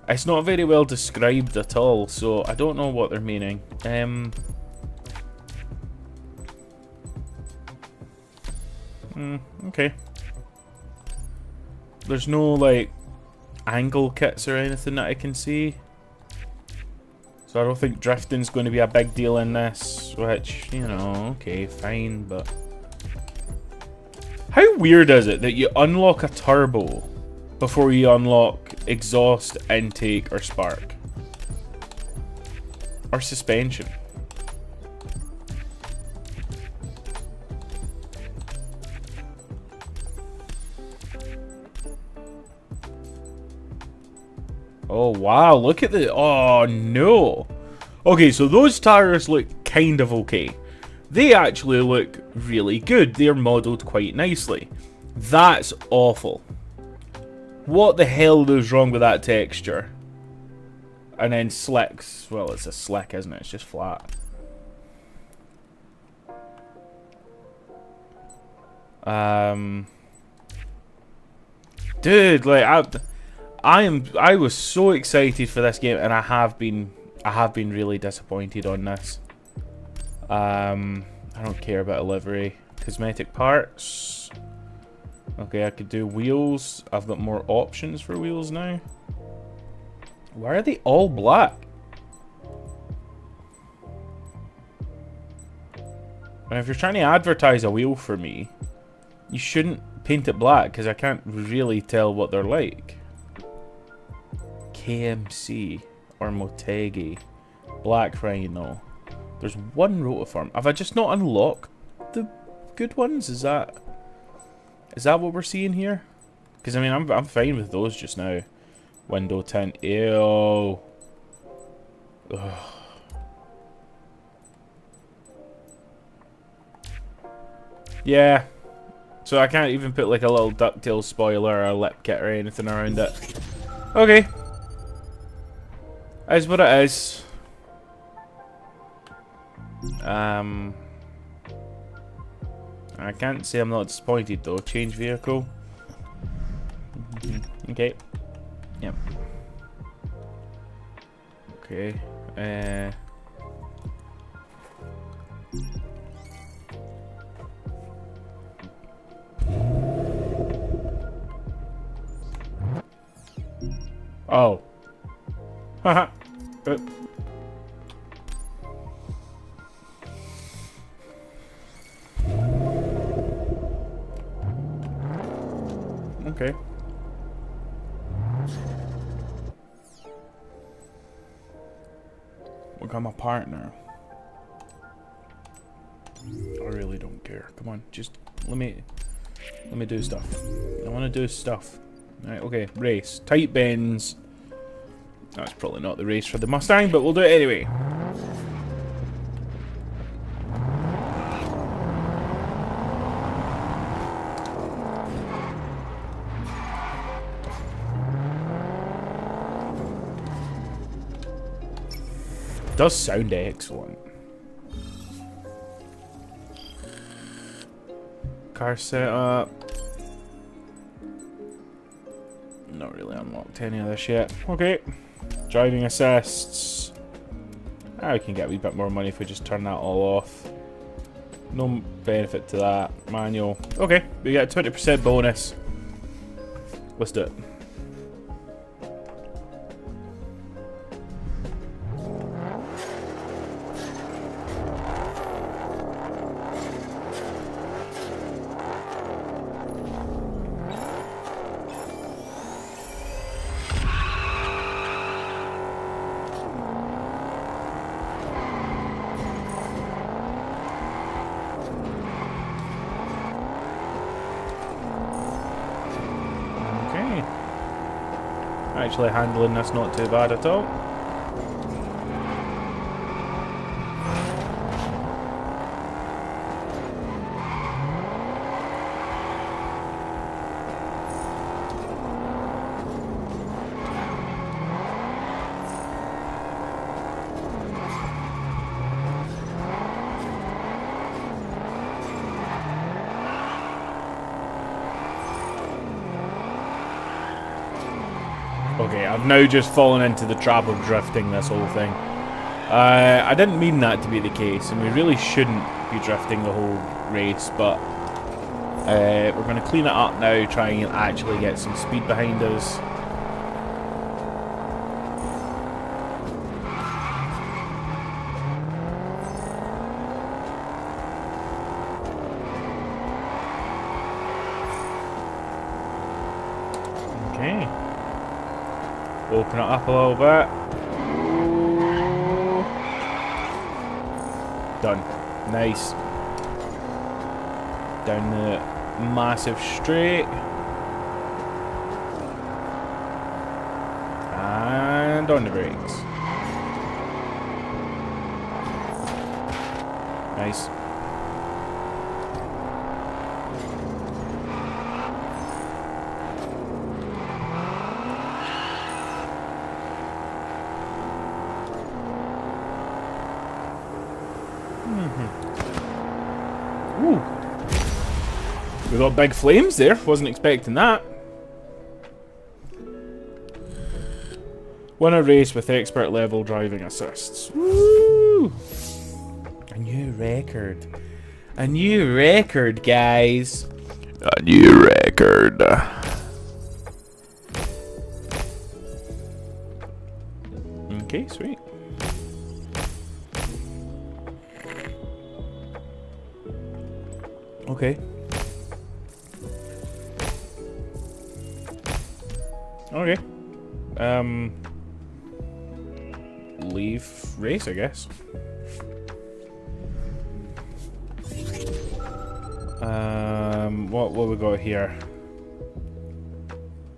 it's not very well described at all. So, I don't know what they're meaning. Okay. There's no, like, angle kits or anything that I can see. So I don't think drifting's going to be a big deal in this, which, you know, okay, fine, but... How weird is it that you unlock a turbo before you unlock exhaust, intake, or spark? Or suspension? Oh, wow, look at the... Oh, no. Okay, so those tires look kind of okay. They actually look really good. They're modeled quite nicely. That's awful. What the hell is wrong with that texture? And then slicks. Well, it's a slick, isn't it? It's just flat. Dude, like, I was so excited for this game, and I have been really disappointed on this. I don't care about a livery. Cosmetic parts. Okay, I could do wheels. I've got more options for wheels now. Why are they all black? And if you're trying to advertise a wheel for me, you shouldn't paint it black, because I can't really tell what they're like. KMC or Motegi. Black Rhino. There's one rotiform. Have I just not unlocked the good ones? Is that what we're seeing here? Because I mean, I'm fine with those just now. Window tint. Ew. Ugh. Yeah. So I can't even put like a little DuckTales spoiler or a lip kit or anything around it. Okay. Is what it is. I can't say I'm not disappointed though. Change vehicle. Okay. Yep. Okay. Oh. Haha. Okay. Look, I'm a partner. I really don't care. Come on, just let me do stuff. I want to do stuff. Alright, okay, race. Tight bends. That's probably not the race for the Mustang, but we'll do it anyway. Does sound excellent. Car setup. Not really unlocked any of this yet. Okay. Driving assists. We can get a wee bit more money if we just turn that all off. No benefit to that. Manual. Okay, we get a 20% bonus. Let's do it. Actually handling this not too bad at all. Okay, I've now just fallen into the trap of drifting this whole thing. I didn't mean that to be the case, and we really shouldn't be drifting the whole race, but we're going to clean it up now, try and actually get some speed behind us. Okay. Open it up a little bit. Done. Nice. Down the massive straight. And on the brakes. Nice. Ooh. We got big flames there. Wasn't expecting that. Win a race with expert level driving assists. Woo! A new record. A new record, guys. A new record. Okay, sweet. Okay. Okay. Leave race, I guess. What we got here?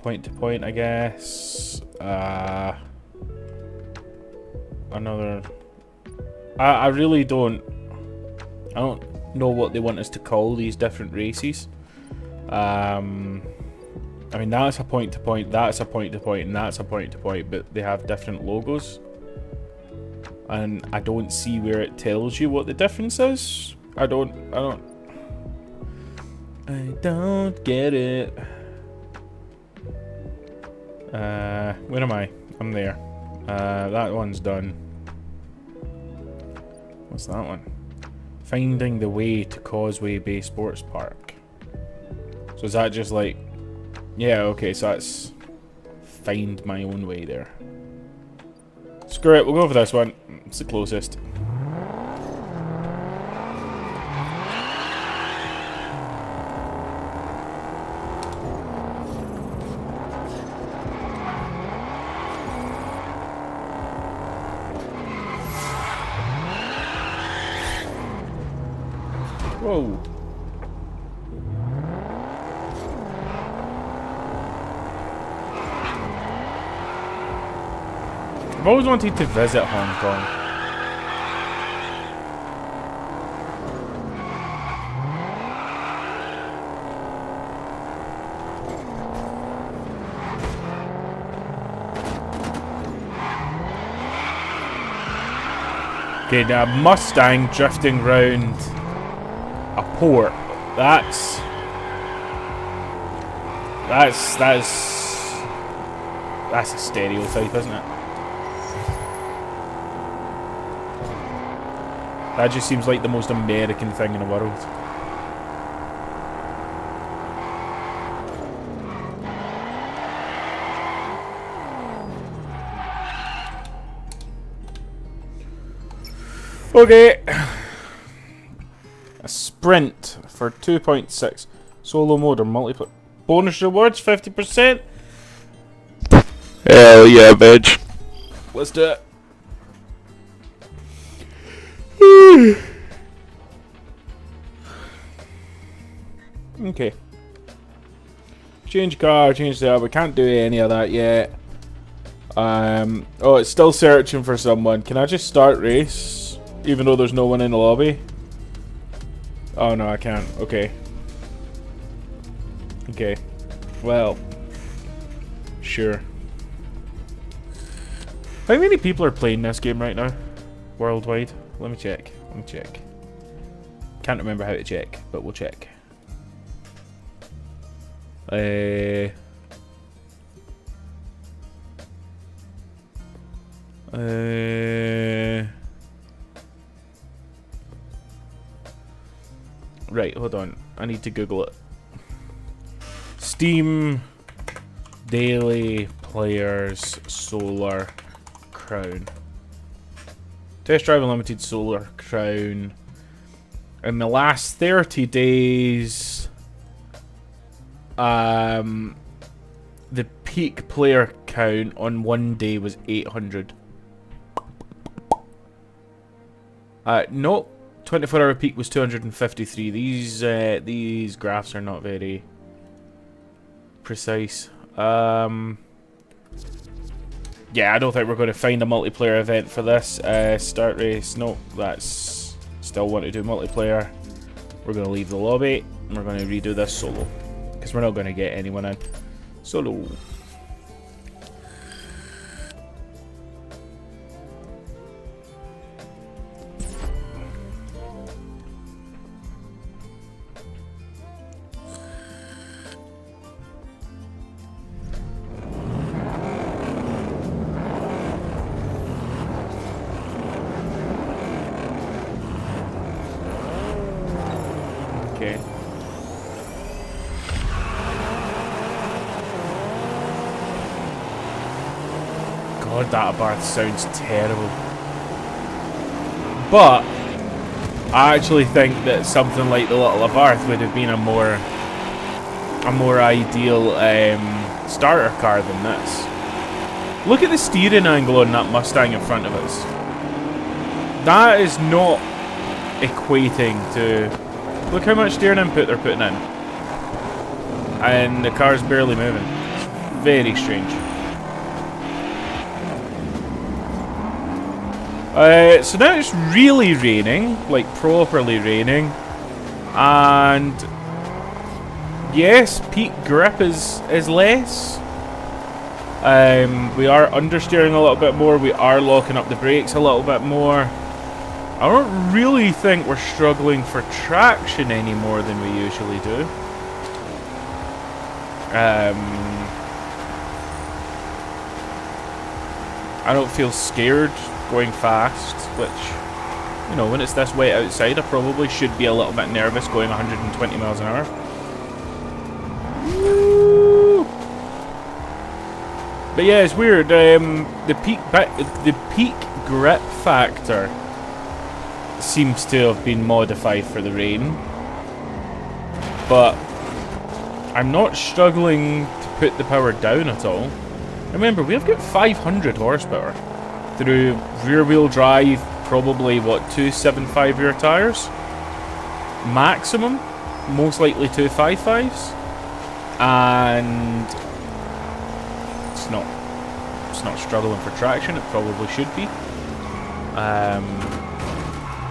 Point to point, I guess. Another. I really don't. I don't know what they want us to call these different races. I mean, that's a point to point, that's a point to point, and that's a point to point, but they have different logos. And I don't see where it tells you what the difference is. I don't get it. Where am I? I'm there. That one's done. What's that one? Finding the way to Causeway Bay Sports Park. So is that just like... Yeah, okay, so that's... Find my own way there. Screw it, we'll go for this one. It's the closest. Whoa. I've always wanted to visit Hong Kong. Okay, now Mustang drifting round a port. That's a stereotype, isn't it? That just seems like the most American thing in the world. Okay. A sprint for 2.6. Solo mode or multiplayer. Bonus rewards 50%. Hell yeah, bitch. Let's do it. Okay. Change car, change that. We can't do any of that yet. Oh, it's still searching for someone. Can I just start race? Even though there's no one in the lobby? Oh no, I can't. Okay. Okay. Well. Sure. How many people are playing this game right now? Worldwide? Let me check. Let me check. Can't remember how to check, but we'll check. Right, hold on. I need to Google it. Steam Daily Players Solar Crown. Test Drive Unlimited Solar Crown. In the last 30 days, the peak player count on one day was 800. No, 24-hour peak was 253. These graphs are not very precise. Yeah, I don't think we're going to find a multiplayer event for this. Start race. Nope, that's still want to do multiplayer. We're going to leave the lobby and we're going to redo this solo because we're not going to get anyone in. Solo. Okay. God, that Abarth sounds terrible. But I actually think that something like the Little Abarth would have been a more ideal starter car than this. Look at the steering angle on that Mustang in front of us. That is not equating to... Look how much steering input they're putting in. And the car's barely moving. It's very strange. So now it's really raining, like properly raining. And yes, peak grip is less. We are understeering a little bit more. We are locking up the brakes a little bit more. I don't really think we're struggling for traction any more than we usually do. I don't feel scared going fast, which, you know, when it's this wet outside, I probably should be a little bit nervous going 120 miles an hour. Woo! But yeah, it's weird. The peak grip factor seems to have been modified for the rain, but I'm not struggling to put the power down at all. Remember, we've got 500 horsepower through rear-wheel drive, probably what, 275 rear tires maximum, most likely 255s, and it's not struggling for traction. It probably should be.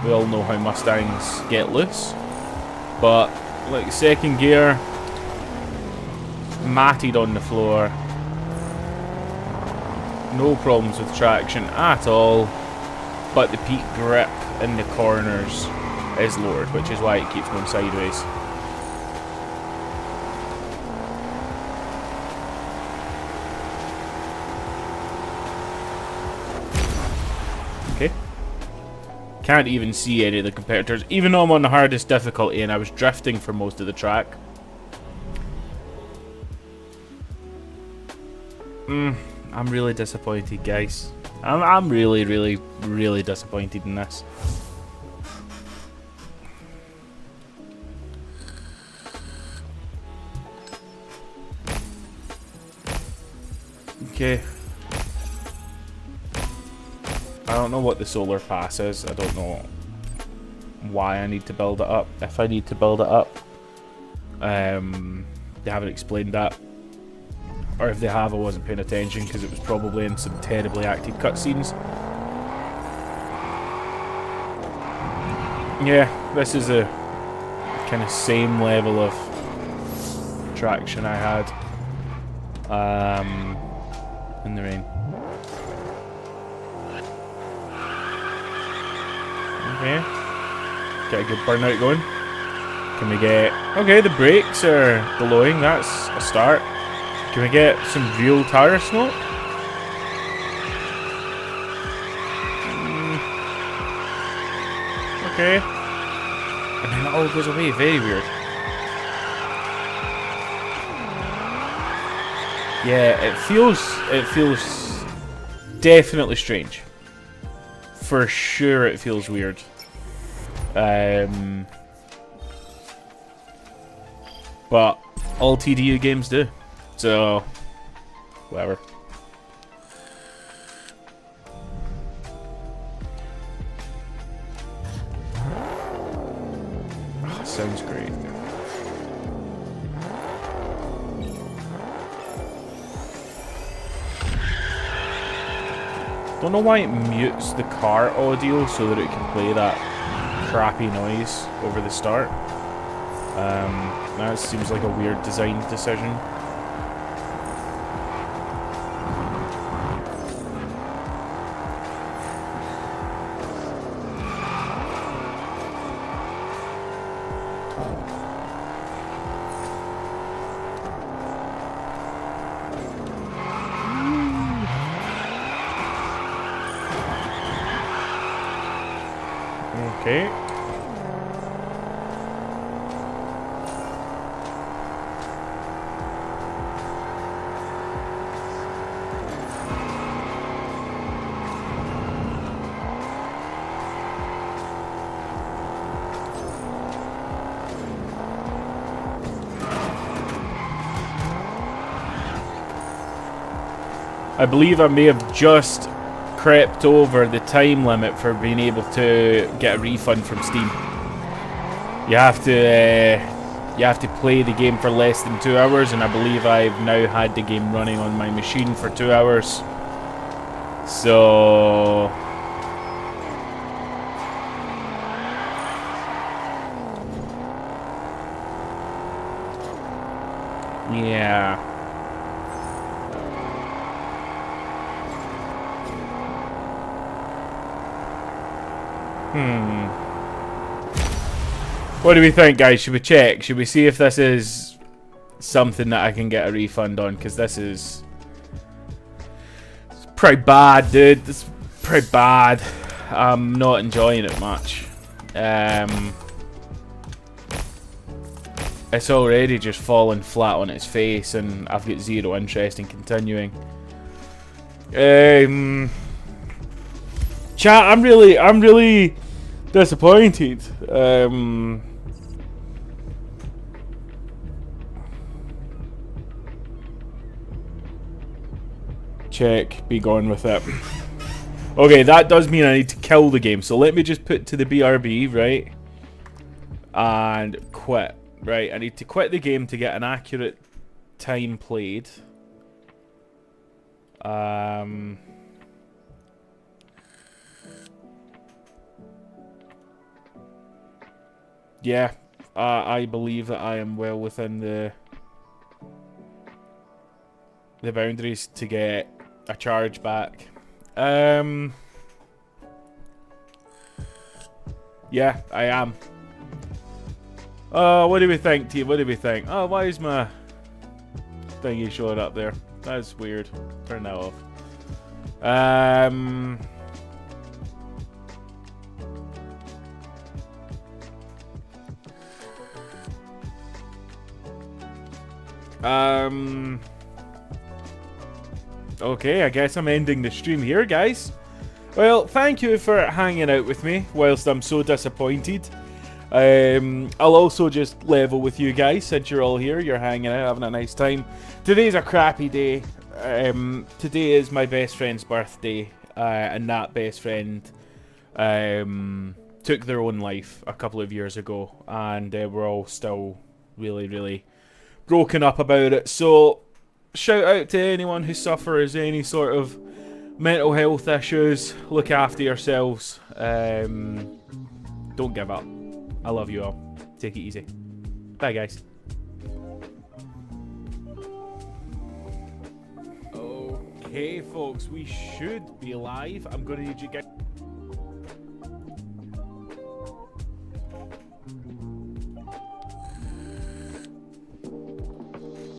We all know how Mustangs get loose, but like second gear, matted on the floor, no problems with traction at all, but the peak grip in the corners is lowered, which is why it keeps going sideways. Okay. Can't even see any of the competitors, even though I'm on the hardest difficulty and I was drifting for most of the track. I'm really disappointed, guys. I'm really, really, really disappointed in this. Okay. I don't know what the solar pass is. I don't know why I need to build it up. If I need to build it up. They haven't explained that. Or if they have, I wasn't paying attention because it was probably in some terribly acted cutscenes. Yeah, this is a kind of same level of traction I had in the rain. Okay, get a good burnout going. Can we get... Okay, the brakes are glowing, that's a start. Can we get some real tire smoke? Okay. And then it all goes away, very weird. Yeah, it feels definitely strange. For sure it feels weird. But all TDU games do. So whatever. Oh, sounds great. Don't know why it mutes the car audio so that it can play that crappy noise over the start. That seems like a weird design decision. Okay. I believe I may have just crept over the time limit for being able to get a refund from Steam. You have to play the game for less than 2 hours, and I believe I've now had the game running on my machine for 2 hours. So yeah. What do we think, guys? Should we check? Should we see if this is something that I can get a refund on? Because this is... it's pretty bad, dude. It's pretty bad. I'm not enjoying it much. It's already just fallen flat on its face, and I've got zero interest in continuing. Chat, I'm really disappointed. Check, be gone with it. Okay, that does mean I need to kill the game. So let me just put to the BRB, right? And quit. Right, I need to quit the game to get an accurate time played. Yeah, I believe that I am well within the boundaries to get a charge back. Yeah, I am. What do we think, team? What do we think? Oh, why is my thingy showing up there? That's weird. Turn that off. Okay, I guess I'm ending the stream here, guys. Well, thank you for hanging out with me whilst I'm so disappointed. I'll also just level with you guys since you're all here. You're hanging out, having a nice time. Today's a crappy day. Today is my best friend's birthday, and that best friend took their own life a couple of years ago, and we're all still really broken up about it. So shout out to anyone who suffers any sort of mental health issues. Look after yourselves. Don't give up. I love you all. Take it easy. Bye, guys. Okay, folks, we should be live. I'm going to need you guys...